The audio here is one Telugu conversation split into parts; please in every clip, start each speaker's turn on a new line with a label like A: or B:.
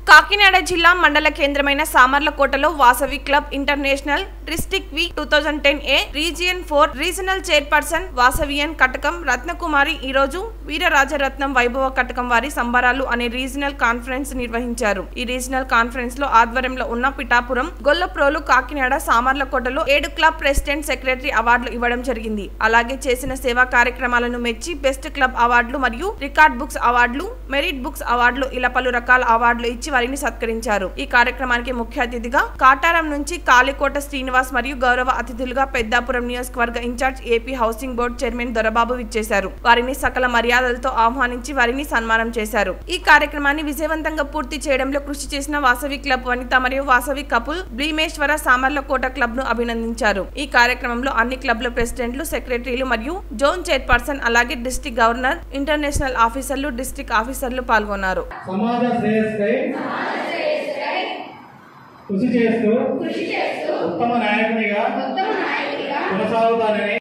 A: కాకినాడ జిల్లా మండల కేంద్రమైన సామర్లకోటలో Vasavi club international district week 2010 region 4 regional chairperson Vasavian Katakam Ratnakumari ఈ రోజు వీరరాజరత్నం వైభవ కటకం వారి సంబరాలు అనే రీజనల్ కాన్ఫరెన్స్ నిర్వహించారు. ఈ రీజనల్ కాన్ఫరెన్స్ లో ఆధ్వర్యంలో ఉన్న పిఠాపురం, గొల్లప్రోలు, కాకినాడ, సామర్లకోటలో 7 క్లబ్ ప్రెసిడెంట్, సెక్రటరీ అవార్డులు ఇవ్వడం జరిగింది. అలాగే చేసిన సేవా కార్యక్రమాలను మెచ్చి బెస్ట్ క్లబ్ అవార్డులు మరియు రికార్డ్ బుక్స్ అవార్డులు, మెరిట్ బుక్స్ అవార్డులు ఇలా పలు రకాల అవార్డులు ఇచ్చి వారిని సత్కరించారు. ఈ కార్యక్రమానికి ముఖ్య అతిథిగా కాటారం నుంచి కాళీకోట శ్రీనివాస్ మరియు గౌరవ అతిథులుగా పెద్దాపురం నియోజకవర్గ incharge AP housing board chairman Dorababu విచ్చేశారు. వారిని సకల మర్యాదలతో ఆహ్వానించి వారిని సన్మానం చేశారు. ఈ కార్యక్రమాన్ని విజయవంతంగా పూర్తి చేయడంలో కృషి చేసిన వాసవి క్లబ్ వనిత మరియు వాసవి కపుల్ భీమేశ్వర సామర్లకోట క్లబ్ ను అభినందించారు. ఈ కార్యక్రమంలో అన్ని క్లబ్ల ప్రెసిడెంట్లు, సెక్రటరీలు మరియు జోన్ చైర్పర్సన్ అలాగే డిస్ట్రిక్ట్ గవర్నర్, ఇంటర్నేషనల్ ఆఫీసర్లు, డిస్ట్రిక్ట్ ఆఫీసర్లు పాల్గొన్నారు.
B: కృషి చేస్తూ ఉత్తమ నాయకునిగా కొనసాగుతానని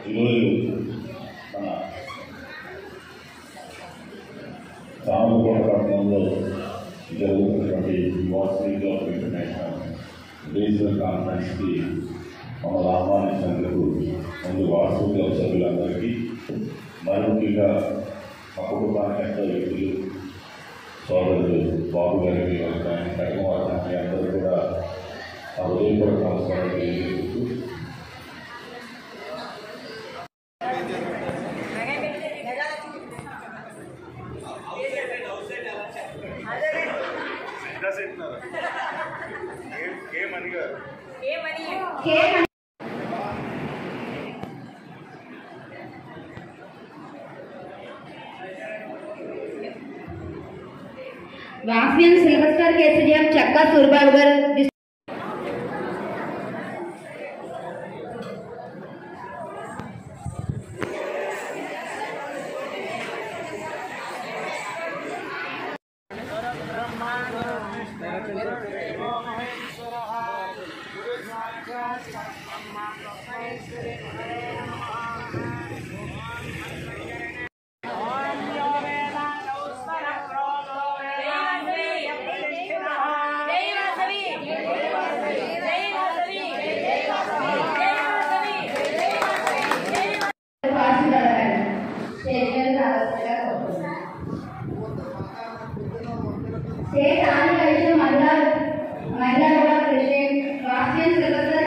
C: ఈరోజు మన సామర్లకోట పట్టణంలో జరుగుతున్నటువంటి వాసవి క్లబ్ ఇంటర్నేషనల్ రీజనల్ కాన్ఫరెన్స్కి మమ్మల్ని ఆహ్వానించినందుకు ముందు వాసవి క్లబ్ సభ్యులందరికీ, మరి ముఖ్యంగా మా కుటుంబానికి ఎంతో వ్యక్తులు, సోదరులు బాబు గారికి, కటకం వారికి అందరూ కూడా ఆ హృదయపూర్వక నమస్కారాలు తెలియజేస్తూ
D: वासवियन सिल्वस्टर केसरिया चक्का सुरबाड़गर स्टेट आंध्र महिला प्रेसिडेंट वासवियन सिल्वस्टर